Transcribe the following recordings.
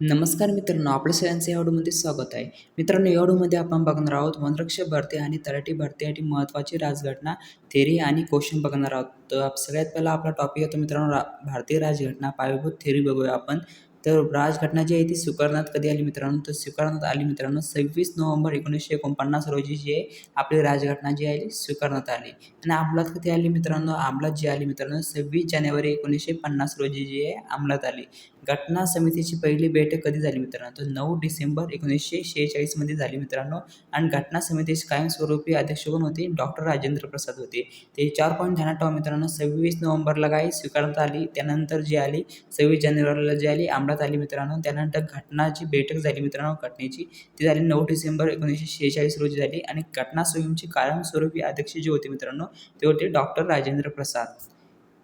नमस्कार मित्रांनो, आपल्या सगळ्यांचं या व्हिडिओमध्ये स्वागत आहे. मित्रांनो, या व्हिडिओमध्ये आपण बघणार आहोत वनरक्षक भरती आणि तलाठी भरतीसाठी महत्त्वाची राजघटना, थेअरी आणि क्वेश्चन बघणार आहोत. तर सगळ्यात पहिला आपला टॉपिक येतो मित्रांनो भारतीय राजघटना पायाभूत थेअरी बघूया आपण. तर राजघटना जी आहे ती स्वीकारण्यात कधी आली मित्रांनो? तर स्वीकारण्यात आली मित्रांनो 26 नोव्हेंबर 1949 रोजी जी आहे आपली राजघटना जी आहे ती स्वीकारण्यात आली. आणि अंमलात कधी आली मित्रांनो? अंमलात जी आली मित्रांनो 26 जानेवारी 1950 रोजी जी आहे अंमलात आली. घटना समितीची पहिली बैठक कधी झाली मित्रांनो? तर 9 डिसेंबर 1946 मध्ये झाली मित्रांनो. आणि घटना समितीचे कायमस्वरूपी अध्यक्ष कोण होते? डॉक्टर राजेंद्र प्रसाद होते. ते 4 पॉईंट ध्यानात ठेवा मित्रांनो. 26 नोव्हेंबरला काय स्वीकारण्यात आली, त्यानंतर जी आली 26 जानेवारीला जी आली अंमलात आली मित्रांनो. त्यानंतर घटनाची बैठक झाली मित्रांनो घटनेची, ती झाली 9 डिसेंबर 1946 रोजी झाली. आणि घटना समितीचे कायमस्वरूपी अध्यक्ष जे होते मित्रांनो ते होते डॉक्टर राजेंद्र प्रसाद.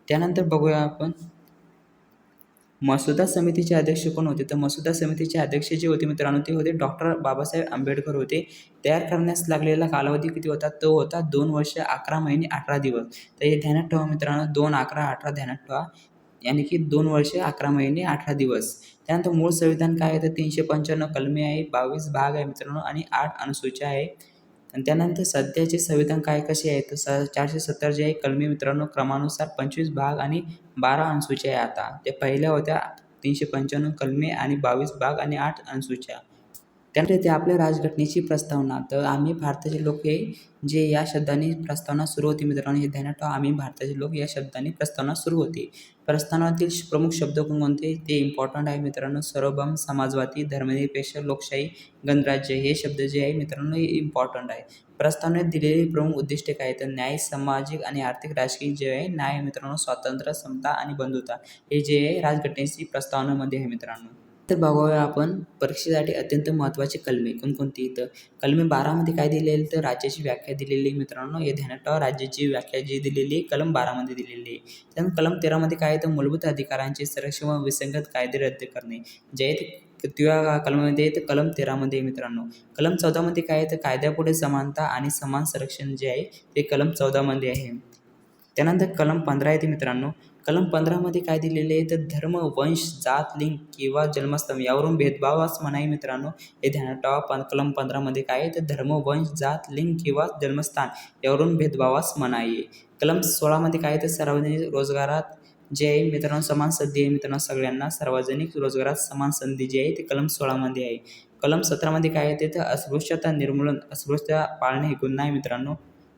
त्यानंतर बघूया आपण मसुदा समितीचे अध्यक्ष कोण होते? तर मसुदा समितीचे अध्यक्ष जे होते मित्रांनो ते होते डॉक्टर बाबासाहेब आंबेडकर होते. तयार करण्यास लागलेला कालावधी किती होता? तो होता 2 वर्ष 11 महिने 18 दिवस. तर हे ध्यानात ठेवा मित्रांनो, 2, 11, 18 ध्यानात ठेवा. यानी की 2 वर्ष 11 महिने 18 दिवस. त्यानंतर मूळ संविधान काय आहे? तर 395 कलमे आहे, 22 भाग आहे मित्रांनो आणि 8 अनुसूच्या आहे. आणि त्यानंतर सध्याचे संविधान काय कसे आहे? तर 470 जे आहे कलमी मित्रांनो क्रमानुसार 25 भाग आणि 12 अनुसूच्या आहे आता. त्या पहिल्या होत्या 395 कलमे आणि 22 भाग आणि 8 अनुसूच्या. त्यानंतर ते आपल्या राजघटनेची प्रस्तावना. तर आम्ही भारताचे लोक हे जे या शब्दाने प्रस्तावना सुरू होती मित्रांनो, हे ध्यानात ठेवा. आम्ही भारताचे लोक या शब्दाने प्रस्तावना सुरू होती. प्रस्तावनातील प्रमुख शब्द कोणते? ते इम्पॉर्टंट आहे मित्रांनो. सार्वभौम, समाजवादी, धर्मनिरपेक्ष, लोकशाही, गणराज्य हे शब्द जे आहे मित्रांनो हे इम्पॉर्टंट आहे. प्रस्तावनेत दिलेली प्रमुख उद्दिष्टे काय? तर न्याय, सामाजिक आणि आर्थिक राजकीय जे आहे न्याय मित्रांनो, स्वातंत्र्य, समता आणि बंधुता हे जे आहे राजघटनेची प्रस्तावनेमध्ये आहे मित्रांनो. तर बघूया आपण परीक्षेसाठी अत्यंत महत्त्वाची कलमे कोणकोणती. तर कलमे 12 मध्ये काय दिलेलं? तर राज्याची व्याख्या दिलेली आहे मित्रांनो. हे ध्यानात ठेवा, राज्याची व्याख्या जी दिलेली आहे कलम 12 मध्ये दिलेली आहे. त्यानंतर कलम 13 मध्ये काय आहे? तर मूलभूत अधिकारांचे संरक्षण व विसंगत कायदे रद्द करणे जे आहे ते कितव्या कलमामध्ये आहे? तर कलम 13 मध्ये आहे मित्रांनो. कलम 14 मध्ये काय आहे? तर कायद्यापुढे समानता आणि समान संरक्षण जे आहे ते कलम 14 मध्ये आहे. त्यानंतर कलम 15 येते मित्रांनो. कलम 15 मध्ये काय दिलेले आहे? तर धर्म, वंश, जात, लिंग किंवा जन्मस्थळ यावरून भेदभावास मनाई मित्रांनो. हे ध्यानात ठेवा. कलम 15 मध्ये काय आहे? तर धर्म, वंश, जात, लिंग किंवा जन्मस्थान यावरून भेदभावास मनाई आहे. कलम 16 मध्ये काय आहे? तर सार्वजनिक रोजगारात जे आहे मित्रांनो समान संधी आहे मित्रांनो सगळ्यांना. सार्वजनिक रोजगारात समान संधी जी आहे ते कलम 16 मध्ये आहे. कलम 17 मध्ये काय येते? तर अस्पृश्यता निर्मूलन, अस्पृश्यता पाळणे हे गुन्हा आहे मित्रांनो.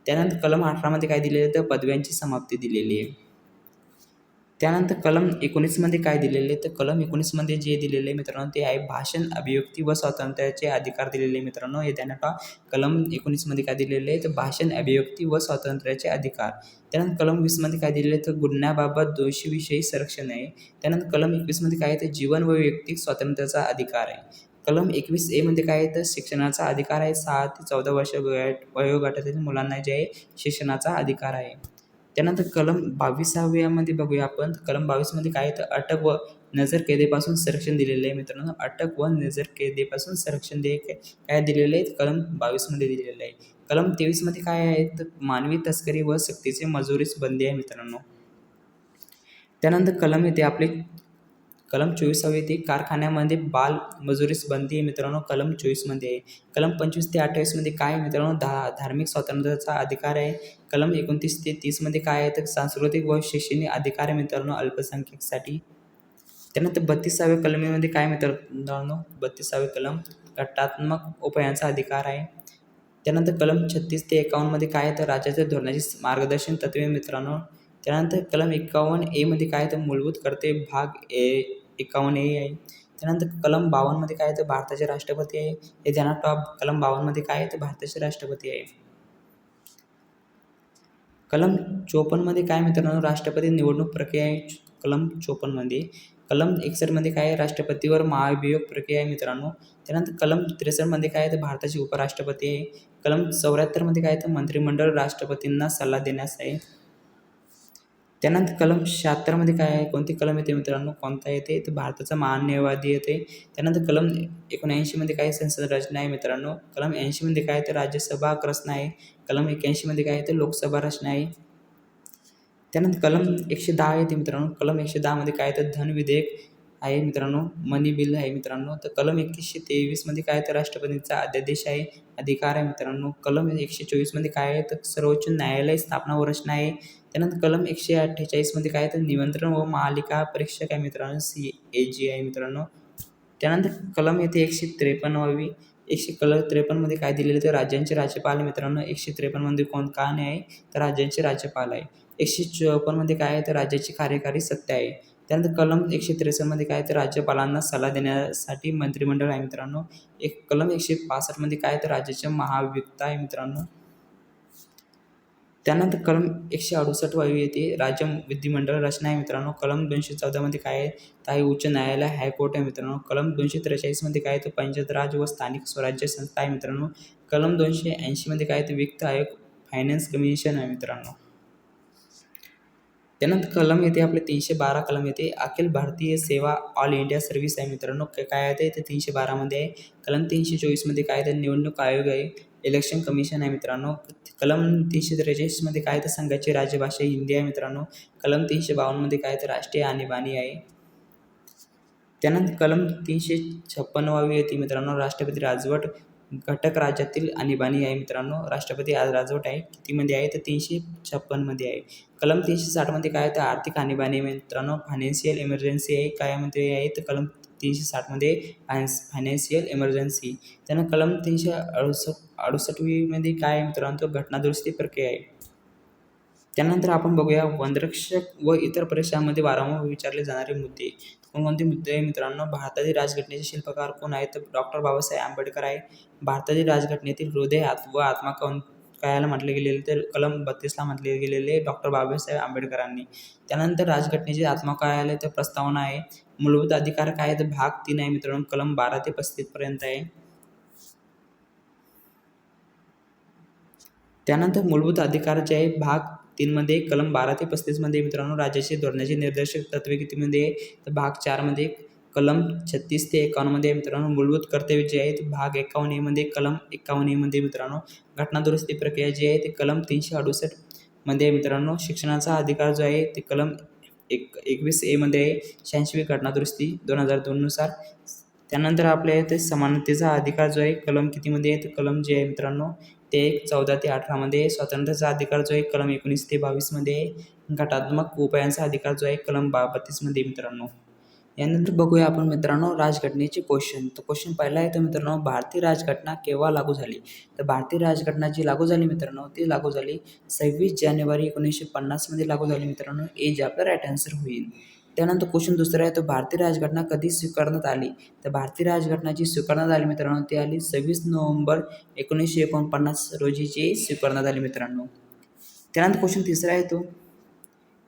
त्यानंतर कलम 18 मध्ये काय दिलेलं आहे? तर पदव्यांची समाप्ती दिलेली आहे. त्यानंतर कलम 19 मध्ये काय दिलेले आहे? तर कलम 19 मध्ये जे दिलेले आहे मित्रांनो ते आहे भाषण, अभिव्यक्ती व स्वातंत्र्याचे अधिकार दिलेले आहे मित्रांनो. हे ध्यानात ठेवा. कलम 19 मध्ये काय दिलेले आहे? तर भाषण, अभिव्यक्ती व स्वातंत्र्याचे अधिकार. त्यानंतर कलम 20 मध्ये काय दिलेले आहे? तर गुन्ह्याबाबत दोषीविषयी संरक्षण आहे. त्यानंतर कलम 21 मध्ये काय आहे? तर जीवन व वैयक्तिक स्वातंत्र्याचा अधिकार आहे. कलम 21A मध्ये काय आहे? तर शिक्षणाचा अधिकार आहे. 6 ते 14 वर्ष वयोगटातील मुलांना जे आहे शिक्षणाचा अधिकार आहे. त्यानंतर कलम 22व्या मध्ये बघूया आपण. कलम 22 मध्ये काय आहे? तर अटक व नजरकैदेपासून संरक्षण दिलेले आहे मित्रांनो. अटक व नजरकैदेपासून संरक्षण काय दिलेले आहे? कलम 22 मध्ये दिलेलं आहे. कलम 23 मध्ये काय आहे? तर मानवी तस्करी व सक्तीचे मजुरीस बंदी आहे मित्रांनो. त्यानंतर कलम येते आपले कलम 24 येते कारखान्यामध्ये बाल मजुरीस बंदी आहे मित्रांनो. कलम 24 मध्ये आहे. कलम 25 ते 28 मध्ये काय आहे मित्रांनो? धार्मिक स्वातंत्र्याचा अधिकार आहे. कलम 29 ते 30 मध्ये काय आहे? तर सांस्कृतिक व शैक्षणिक अधिकार आहे मित्रांनो अल्पसंख्याकसाठी. त्यानंतर 32व्या कलमीमध्ये काय मित्रांनो? 32वे कलम घटनात्मक उपायांचा अधिकार आहे. त्यानंतर कलम 36 ते 51 मध्ये काय आहे? तर राज्याच्या धोरणाची मार्गदर्शन तत्त्वे मित्रांनो. त्यानंतर कलम 51A मध्ये काय आहे? तर मूलभूत कर्तव्य भाग 51A आहे. त्यानंतर कलम 52 मध्ये काय आहे? तर भारताचे राष्ट्रपती आहे. हे ध्यानात ठेवा. कलम 52 मध्ये काय आहे? तर भारताचे राष्ट्रपती आहे. कलम 54 मध्ये काय मित्रांनो? राष्ट्रपती निवडणूक प्रक्रिया आहे कलम 54 मध्ये. कलम 61 मध्ये काय आहे? राष्ट्रपतीवर महाभियोग प्रक्रिया आहे मित्रांनो. त्यानंतर कलम 63 मध्ये काय आहे? तर भारताचे उपराष्ट्रपती आहे. कलम 74 मध्ये काय आहे? तर मंत्रिमंडळ राष्ट्रपतींना सल्ला देण्यास आहे. त्यानंतर कलम 76 मध्ये काय आहे? कोणती कलम येते मित्रांनो? कोणता येते? तर भारताचा महान न्यायवादी येते. त्यानंतर कलम 79 मध्ये काय संसद रचना आहे मित्रांनो. कलम 80 मध्ये काय आहे? तर राज्यसभा रचना आहे. कलम 81 मध्ये काय आहे? तर लोकसभा रचना आहे. त्यानंतर कलम 110 येते मित्रांनो. कलम 110 मध्ये काय आहे? तर धन विधेयक आहे मित्रांनो, मनी बिल आहे मित्रांनो. तर कलम 2123 मध्ये काय तर राष्ट्रपतींचा अध्यादेश आहे, अधिकार आहे मित्रांनो. कलम 124 मध्ये काय आहे तर सर्वोच्च न्यायालय स्थापना व रचना आहे. त्यानंतर कलम 148 मध्ये काय तर नियंत्रण व महालेखा परीक्षक आहे मित्रांनो, CAG आहे मित्रांनो. त्यानंतर कलम येते 153वी. 153 मध्ये काय दिलेलं तर राज्यांचे राज्यपाल मित्रांनो. 153 मध्ये कोण काय आहे तर राज्यांचे राज्यपाल आहे. 154 मध्ये काय आहे तर राज्याची कार्यकारी सत्ता आहे. त्यानंतर कलम 163 मध्ये काय तर राज्यपालांना सल्ला देण्यासाठी मंत्रिमंडळ आहे मित्रांनो. कलम 165 मध्ये काय तर राज्याचे महाआयुक्त आहे मित्रांनो. त्यानंतर कलम 168 येते राज्य विधिमंडळ रचना आहे मित्रांनो. कलम 214 मध्ये काय आहे तर आहे उच्च न्यायालय, हायकोर्ट आहे मित्रांनो. कलम 243 मध्ये काय आहे तर पंचायत राज व स्थानिक स्वराज्य संस्था आहे मित्रांनो. कलम 280 मध्ये काय आहे तर वित्त आयोग, फायनान्स कमिशन आहे मित्रांनो. त्यानंतर कलम येते आपले 312 कलम येते अखिल भारतीय सेवा ऑल इंडिया सर्व्हिस आहे मित्रांनो. काय आहे ते 312 मध्ये आहे. कलम 324 मध्ये काय तर निवडणूक आयोग आहे, इलेक्शन कमिशन आहे मित्रांनो. कलम 343 मध्ये काय तर संघाची राजभाषा हिंदी आहे मित्रांनो. कलम 352 मध्ये काय तर राष्ट्रीय आणीबाणी आहे. त्यानंतर कलम 356 येते मित्रांनो, राष्ट्रपती राजवट घटक राज्यातील आणीबाणी आहे मित्रांनो. राष्ट्रपती आज राजवट आहे कितीमध्ये आहे तर 356 मध्ये आहे. कलम 360 मध्ये काय तर आर्थिक आणीबाणी मित्रांनो, फायनान्शियल इमर्जन्सी आहे. काय मध्ये आहे तर कलम 360 मध्ये फायनान्शियल इमर्जन्सी. त्यानं कलम 368 मध्ये काय आहे मित्रांनो, तो घटनादुरुस्ती प्रक्रिया आहे. त्यानंतर आपण बघूया वनरक्षक व इतर परीक्षांमध्ये वारंवार विचारले जाणारे मुद्दे. कोणकोणते मुद्दे आहे मित्रांनो, भारतातील राजघटनेचे शिल्पकार कोण आहेत तर डॉक्टर बाबासाहेब आंबेडकर आहे. भारतातील राजघटनेतील हृदय व आत्मा कायला म्हटले गेलेले तर कलम 32ला म्हटले गेलेले डॉक्टर बाबासाहेब आंबेडकरांनी. त्यानंतर राजघटनेचे आत्मा काय आले तर प्रस्तावना आहे. मूलभूत अधिकार काय तर भाग 3 आहे मित्रांनो, कलम 12 ते 35 पर्यंत आहे. त्यानंतर मूलभूत अधिकार जे आहे भाग 3 मध्ये कलम 12 ते 35 मध्ये मित्रांनो, राज्याची धोरणाची निर्देशक तत्वे कितीमध्ये आहे तर भाग 4 मध्ये कलम 36 ते 51 मध्ये मित्रांनो. मूलभूत कर्तव्य जे आहेत भाग 51 मध्ये कलम 51 मध्ये मित्रांनो. घटनादुरुस्ती प्रक्रिया जी आहे ते कलम 368 मध्ये मित्रांनो. शिक्षणाचा अधिकार जो आहे ते कलम 21A मध्ये आहे. 86वी घटनादुरुस्ती 2002 नुसार. त्यानंतर आपल्या इथे समानतेचा अधिकार जो आहे कलम कितीमध्ये आहे तर कलम जे आहे मित्रांनो ते 14 ते 18 मध्ये आहे. स्वातंत्र्याचा अधिकार जो आहे कलम 19 ते 22 मध्ये आहे. घटनात्मक उपायांचा अधिकार जो आहे कलम 32 मध्ये मित्रांनो. यानंतर बघूया आपण मित्रांनो राजघटनेचे क्वेश्चन. तर क्वेश्चन पहिला आहे तर मित्रांनो, भारतीय राजघटना केव्हा लागू झाली तर भारतीय राजघटना जी लागू झाली मित्रांनो ती लागू झाली 26 जानेवारी 1950 मध्ये लागू झाली मित्रांनो. ए जे आपला राईट आन्सर होईल. त्यानंतर क्वेश्चन दुसरा आहे तर भारतीय राजघटना कधी स्वीकारण्यात आली तर भारतीय राजघटना जी स्वीकारण्यात आली मित्रांनो ती आली 26 नोव्हेंबर 1949 रोजीची स्वीकारण्यात आली मित्रांनो. त्यानंतर क्वेश्चन तिसरा आहे तो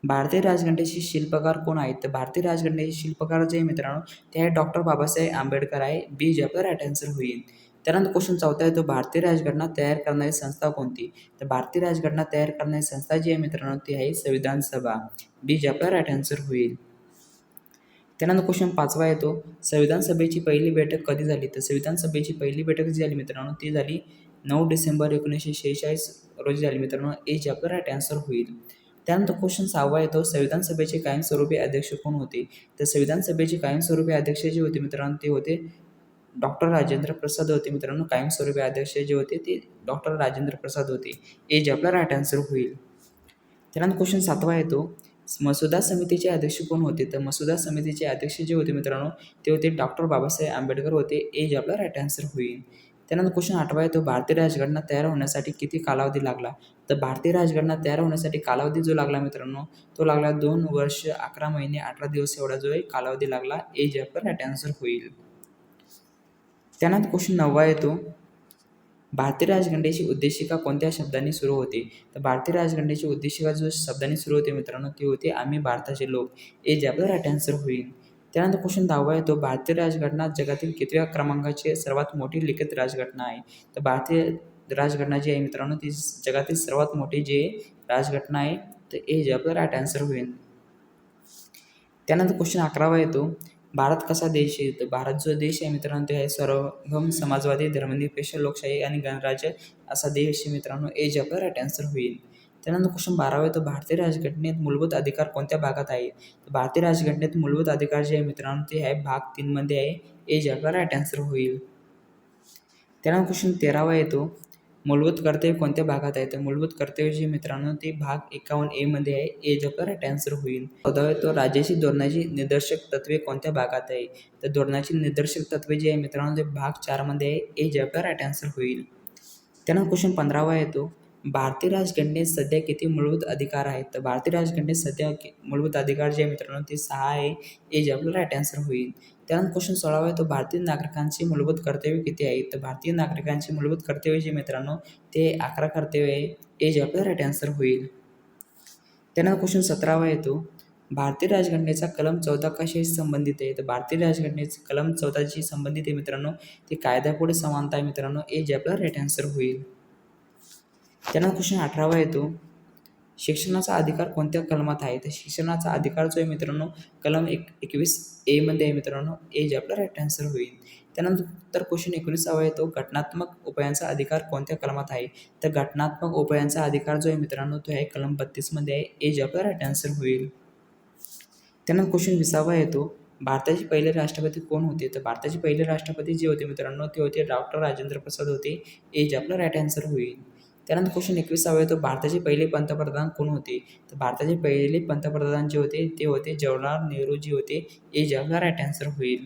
भारतीय राजघटनेचे शिल्पकार कोण आहेत तर भारतीय राजघटनेचे शिल्पकार जे आहे मित्रांनो ते आहे डॉक्टर बाबासाहेब आंबेडकर आहे. बी जे आपला राईट आन्सर होईल. त्यानंतर क्वेश्चन चौथा आहे तो भारतीय राजघटना तयार करणारी संस्था कोणती तर भारतीय राजघटना तयार करणारी संस्था जी आहे मित्रांनो ती आहे संविधान सभा. बी जे आपला राईट आन्सर होईल. त्यानंतर क्वेश्चन पाचवा येतो संविधान सभेची पहिली बैठक कधी झाली तर संविधान सभेची पहिली बैठक जी झाली मित्रांनो ती झाली 9 डिसेंबर 1946 रोजी झाली मित्रांनो. ए जे आपला राईट आन्सर होईल. त्यानंतर क्वेश्चन 6वा येतो संविधान सभेचे कायमस्वरूपी अध्यक्ष कोण होते तर संविधान सभेचे कायमस्वरूपी अध्यक्ष जे होते मित्रांनो ते होते डॉक्टर राजेंद्र प्रसाद होते मित्रांनो. कायमस्वरूपी अध्यक्ष जे होते ते डॉक्टर राजेंद्र प्रसाद होते. ए जे आपला राईट आन्सर होईल. त्यानंतर क्वेश्चन 7वा येतो मसुदा समितीचे अध्यक्ष कोण होते तर मसुदा समितीचे अध्यक्ष जे होते मित्रांनो ते होते डॉक्टर बाबासाहेब आंबेडकर होते. ए जे आपला राईट आन्सर होईल. त्यानंतर क्वेश्चन 8वा येतो भारतीय राजघटना तयार होण्यासाठी किती कालावधी लागला तर भारतीय राजघटना तयार होण्यासाठी कालावधी जो लागला मित्रांनो तो लागला 2 वर्ष 11 महिने 18 दिवस एवढा जो आहे कालावधी लागला. ए जे आपला राईट आन्सर होईल. त्यानंतर क्वेश्चन 9वा येतो भारतीय राजघटनेची उद्देशिका कोणत्या शब्दांनी सुरू होते तर भारतीय राजघटनेची उद्देशिका जो शब्दांनी सुरू होते मित्रांनो ती होते आम्ही भारताचे लोक. ए जे आपला राईट आन्सर होईल. त्यानंतर क्वेश्चन 10वा येतो भारतीय राजघटना जगातील कितव्या क्रमांकाची सर्वात मोठी लिखित राजघटना आहे तर भारतीय राजघटना जी आहे मित्रांनो ती जगातील सर्वात मोठी जी राजघटना आहे तर ए जे आपला राईट आन्सर होईल. त्यानंतर क्वेश्चन 11वा येतो भारत कसा देश आहे तर भारत जो देश आहे मित्रांनो ते आहे सर्वभौम समाजवादी धर्मनिरपेक्ष लोकशाही आणि गणराज्य असा देश आहे मित्रांनो. ए जे आपला राईट आन्सर होईल. त्यानंतर क्वेश्चन 12 आहे तो भारतीय राज्यघटनेत मूलभूत अधिकार कोणत्या भागात आहे? तर भारतीय राज्यघटनेत मूलभूत अधिकार जे आहे मित्रांनो ते आहे भाग 3 मध्ये आहे. ए जे आपला राईट आन्सर होईल. त्यानंतर क्वेश्चन 13 येतो मूलभूत कर्तव्य कोणत्या भागात आहे? तर मूलभूत कर्तव्य जे मित्रांनो ते भाग 51 ए मध्ये आहे. ए जे आपला राईट आन्सर होईल. 14 तो राज्याची धोरणाची निर्देशक तत्वे कोणत्या भागात आहे? तर धोरणाची निर्देशक तत्वे जे आहे मित्रांनो ते भाग 4 मध्ये आहे. ए जे आपला राईट आन्सर होईल. त्यानंतर क्वेश्चन 15 येतो भारतीय राज्यघटनेत सध्या किती मूलभूत अधिकार आहेत? तर भारतीय राज्यघटनेत सध्या मूलभूत अधिकार जे आहे मित्रांनो ते 6 आहे. ए जे आपलं राईट आन्सर होईल. त्यानंतर क्वेश्चन 16 आहे तो भारतीय नागरिकांची मूलभूत कर्तव्य किती आहेत? तर भारतीय नागरिकांची मूलभूत कर्तव्य जे मित्रांनो ते 11 कर्तव्य आहे. ए जे आपलं राईट आन्सर होईल. त्यानंतर क्वेश्चन 17 येतो भारतीय राज्यघटनेचा कलम 14 कशाशी संबंधित आहे? तर भारतीय राज्यघटनेचा कलम 14शी संबंधित आहे मित्रांनो ते कायद्यापुढे समानता आहे मित्रांनो. ए जे आपलं राईट आन्सर होईल. त्यानंतर क्वेश्चन 18 येतो शिक्षणाचा अधिकार कोणत्या कलमात आहे? तर शिक्षणाचा अधिकार जो आहे मित्रांनो कलम 21 ए मध्ये आहे मित्रांनो. ए जे आपला राईट आन्सर होईल. त्यानंतर क्वेश्चन 19 येतो घटनात्मक उपायांचा अधिकार कोणत्या कलमात आहे? तर घटनात्मक उपायांचा अधिकार जो आहे मित्रांनो तो आहे कलम 32 मध्ये आहे. ए जे आपला राईट आन्सर होईल. त्यानंतर क्वेश्चन 20 येतो भारताचे पहिले राष्ट्रपती कोण होते? तर भारताचे पहिले राष्ट्रपती जे होते मित्रांनो ते होते डॉक्टर राजेंद्र प्रसाद होते. ए जे आपला राईट आन्सर होईल. त्यानंतर क्वेश्चन 21 येतो भारताचे पहिले पंतप्रधान कोण होते? तर भारताचे पहिले पंतप्रधान जे होते ते होते जवाहरलाल नेहरू जी होते. ए जे आपला राईट आन्सर होईल.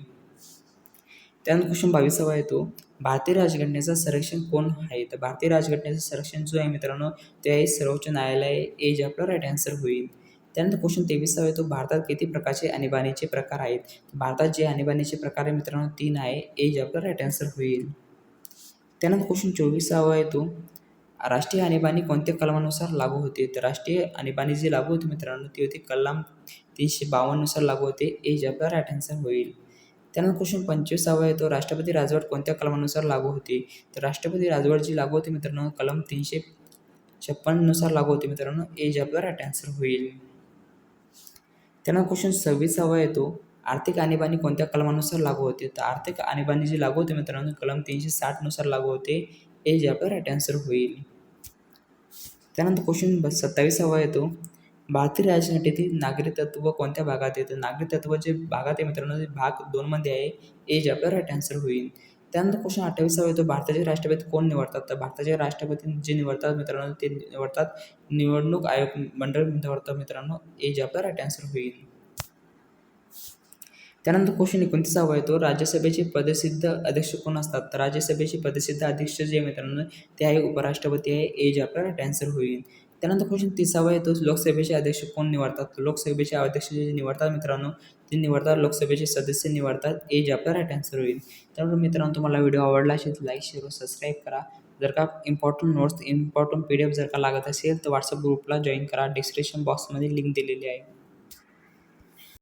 त्यानंतर क्वेश्चन 22 येतो भारतीय राज्यघटनेचं संरक्षण कोण आहे? तर भारतीय राज्यघटनेचं संरक्षण जो आहे मित्रांनो ते आहे सर्वोच्च न्यायालय. ए जे आपला राईट आन्सर होईल. त्यानंतर क्वेश्चन 23 येतो भारतात किती प्रकारचे आणीबाणीचे प्रकार आहेत? भारतात जे आणीबाणीचे प्रकार आहे मित्रांनो 3 आहे. ए जे आपला राईट आन्सर होईल. त्यानंतर क्वेश्चन 24 येतो राष्ट्रीय आणीबाणी कोणत्या कलमानुसार लागू होते? तर राष्ट्रीय आणीबाणी जी लागू होती मित्रांनो ती होती कलम 352 नुसार लागू होते. ए जे आपला राईट आन्सर होईल. त्यानंतर क्वेश्चन 25 येतो राष्ट्रपती राजवट कोणत्या कलमानुसार लागू होते? तर राष्ट्रपती राजवट जी लागू होती मित्रांनो कलम 356 नुसार लागू होते मित्रांनो. ए जे आपला राईट आन्सर होईल. त्यानंतर क्वेश्चन 26 येतो आर्थिक आणीबाणी कोणत्या कलमानुसार लागू होते? तर आर्थिक आणीबाणी जी लागू होते मित्रांनो कलम 360 नुसार लागू होते. ए जे आपला राईट आन्सर होईल. त्यानंतर क्वेश्चन 27 येतो भारतीय राज्यघटनेतील नागरी तत्व कोणत्या भागात येतं? नागरी तत्व जे भागात आहे मित्रांनो ते भाग 2 मध्ये आहे. ए जे आपला राईट आन्सर होईल. त्यानंतर क्वेश्चन 28 येतो भारताचे राष्ट्रपती कोण निवडतात? तर भारताचे राष्ट्रपती जे निवडतात मित्रांनो ते निवडतात निवडणूक आयोग मंडळ निवडतात मित्रांनो. ए जे आपला राईट आन्सर होईल. त्यानंतर क्वेश्चन 29 येतो राज्यसभेचे पदसिद्ध अध्यक्ष कोण असतात? तर राज्यसभेचे पदसिद्ध अध्यक्ष जे मित्रांनो ते आहे उपराष्ट्रपती आहे. ए जे आपला राईट आन्सर होईल. त्यानंतर क्वेश्चन 30 येतो लोकसभेचे अध्यक्ष कोण निवडतात? लोकसभेचे अध्यक्ष जे निवडतात मित्रांनो ते निवडतात लोकसभेचे सदस्य निवडतात. ए जे आपला राईट आन्सर होईल. त्यामुळे मित्रांनो तुम्हाला व्हिडिओ आवडला असेल तर लाईक शेअर व सबस्क्राईब करा. जर का इम्पॉर्टंट नोट्स PDF जर का लागत असेल तर व्हॉट्सअप ग्रुपला जॉईन करा. डिस्क्रिप्शन बॉक्समध्ये लिंक दिलेली आहे.